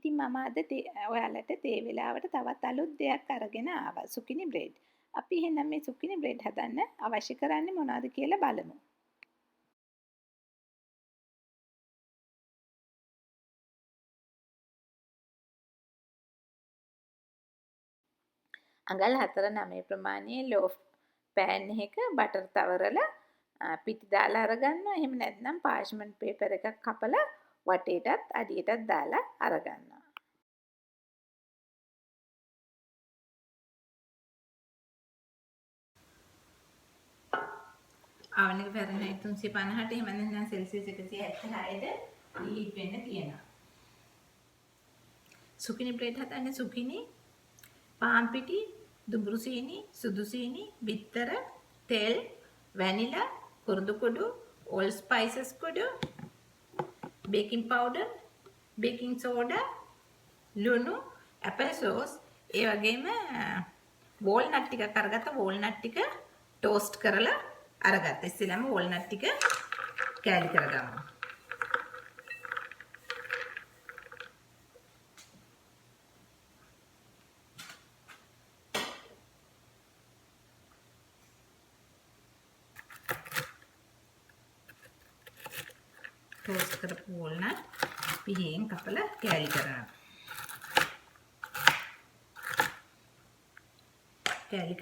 ඉතින් මම අද ඔයාලට තේ වෙලාවට තවත් අලුත් දෙයක් අරගෙන ආවා. සුකිනි බ්‍රෙඩ්. අපි එහෙනම් මේ සුකිනි බ්‍රෙඩ් හදන්න අවශ්‍ය කරන්නේ මොනවද කියලා බලමු. අඟල් 4-9 ප්‍රමාණයේ ලෝෆ් පෑන් එකක බටර් තවරලා පිටි දාලා අරගන්නවා. එහෙම නැත්නම් පාර්ච්මන්ට් පේපර් එකක් කපලා වටේටත් අඩියටත් දාලා අරගන්නවා. oven එක ෆැරන්හයිට් 350ට එහෙම නැත්නම් සෙල්සියස් 176ට හීට් වෙන්න තියෙනවා. සුකිනි බ්‍රෙඩ් හදන්නේ සුකිනි, පාන් පිටි, දුඹුරු සීනි, සුදු සීනි, බිත්තර, තෙල්, වැනිලා, කුරුඳු කුඩු, all spices කුඩු, baking powder, baking soda, ලුණු, apple sauce, ඒ වගේම walnut ටිකක් අරගත්ත. walnut ටික toast කරලා අරගත්ත. ඉස්සෙල්ලාම walnut ටික කෑලි කරගමු. toast කරපු walnut පිහියෙන් කපලා කෑලි කරනවා. කෑලි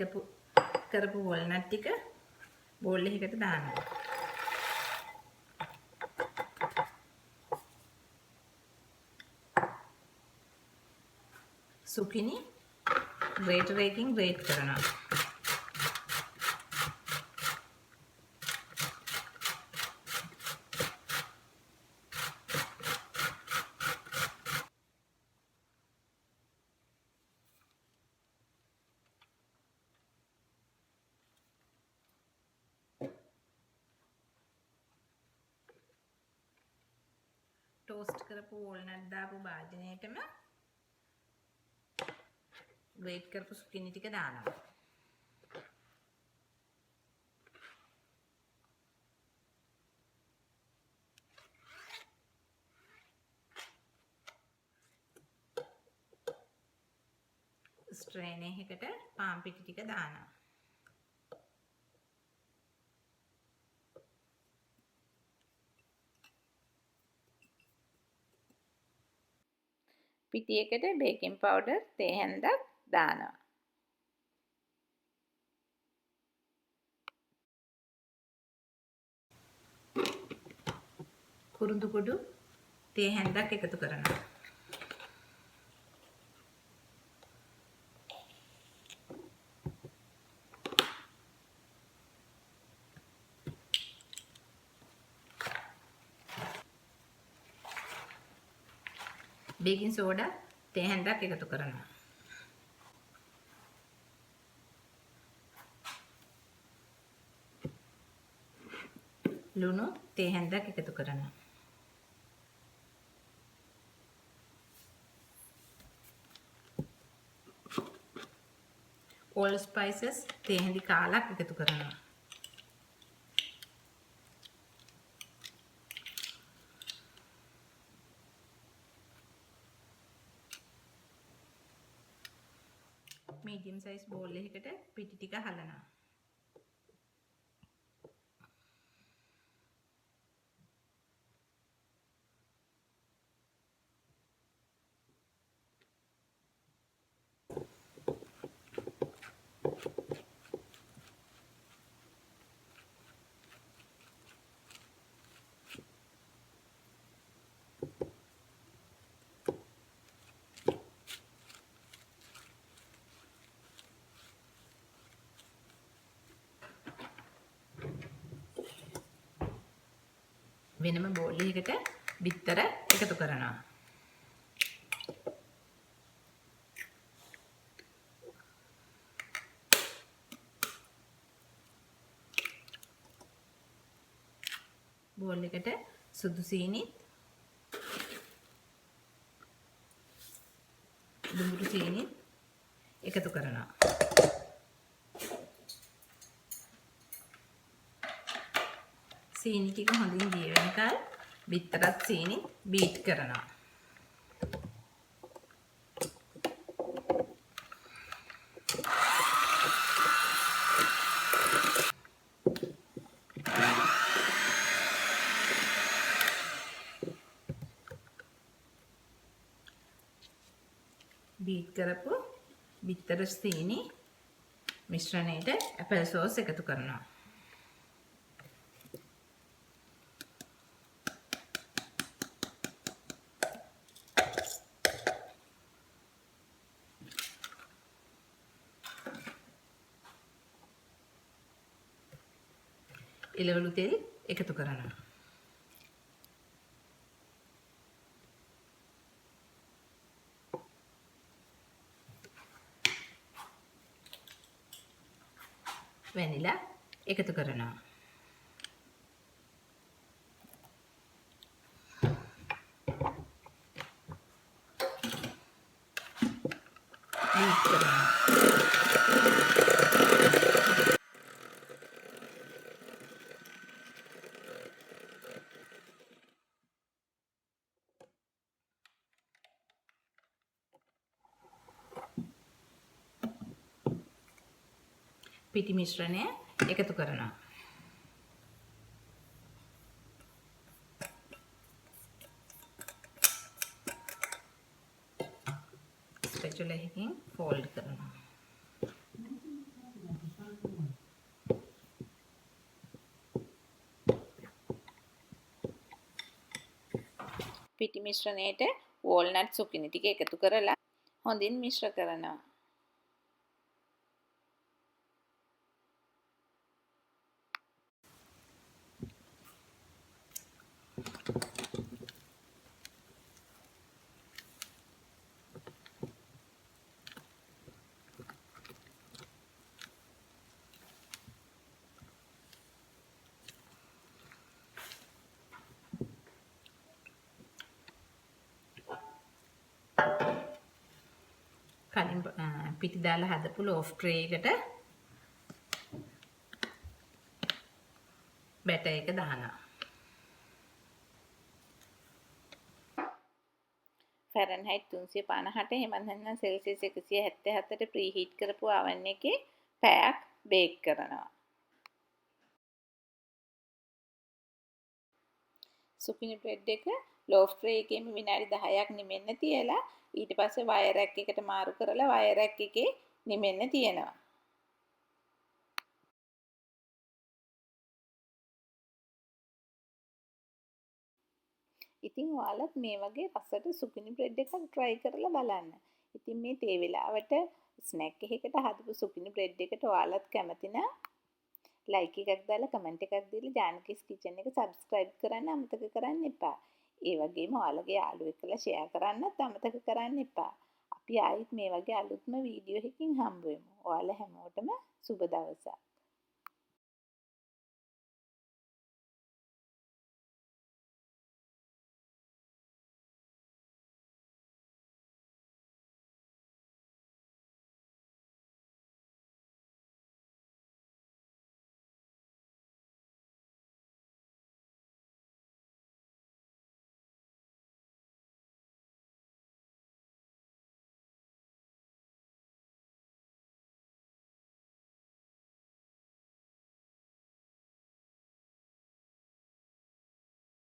කරපු walnut ටික බෝල් එකකට දානවා. සුකිනි grater එකකින් grate කරනවා. toast කරපු walnut දාපු භාජනයේටම grate කරපු සුකිනි ටික දානවා. ස්ට්‍රේන් එකකට පාන් පිටි ටික දානවා. පිටියකට බේකින් පවුඩර් තේ හැන්දක් දානවා. කුරුඳු කුඩු තේ හැන්දක් එකතු කරනවා. බේකින් සෝඩා තේ හැන්දක් එකතු කරනවා. ලුණු තේ හැන්දක් එකතු කරනවා. all spices තේ හැඳි කාලක් එකතු කරනවා. medium size bowl එකකට පිටි ටික හලනවා. වෙනම බෝල් එකකට බිත්තර එකතු කරනවා. බෝල් එකට සුදු සීනි, දුඹුරු සීනි එකතු කරනවා. සීනි ටික හොඳින් දිය වෙනකල් බිත්තරත් සීනි බීට් කරනවා. කරපු බිත්තර සීනි මිශ්‍රණයට ඇපල් සෝස් එකතු කරනවා. එළවලු තෙල් එකතු කරනවා. වැනිලා එකතු කරනවා. බීට් කරනවා. පිටි මිශ්‍රණය එකතු කරනවා. ස්පැචුලා එකකින් ෆෝල්ඩ් කරනවා. පිටි මිශ්‍රණයට walnut zucchini ටික එකතු කරලා හොඳින් මිශ්‍ර කරනවා. කලින් පිටි දාලා හදපු ලෝෆ් ට්‍රේ එකට බැටර් එක දානවා. ෆැරන්හයිට් 350ට එහෙම නැත්නම් සෙල්සියස් 177ට ප්‍රීහීට් කරපු oven එකේ පැයක් බේක් කරනවා. zucchini bread එක ලෝෆ් ට්‍රේ එකේම විනාඩි 10ක් නිමෙන්න තියලා ඊට පස්සේ වයර් රැක් එකට මාරු කරලා වයර් රැක් එකේ නිමෙන්න තියනවා. ඉතින් ඔයාලත් මේ වගේ රසට zucchini bread එකක් try කරලා බලන්න. ඉතින් මේ තේ වෙලාවට ස්නැක් එකකට හදපු zucchini bread එකට ඔයාලත් කැමති නම් like එකක් දාලා comment එකක් දීලා ජානකීස් කිචන් එක subscribe කරන්න අමතක කරන්න එපා. ඒ වගේම ඔයාලගේ යාළුවෙක් එක්කලා share කරන්නත් අමතක කරන්න එපා. අපි ආයිත් මේ වගේ අලුත්ම වීඩියෝ එකකින් හම්බ වෙමු. ඔයාලා හැමෝටම සුබ දවසක්.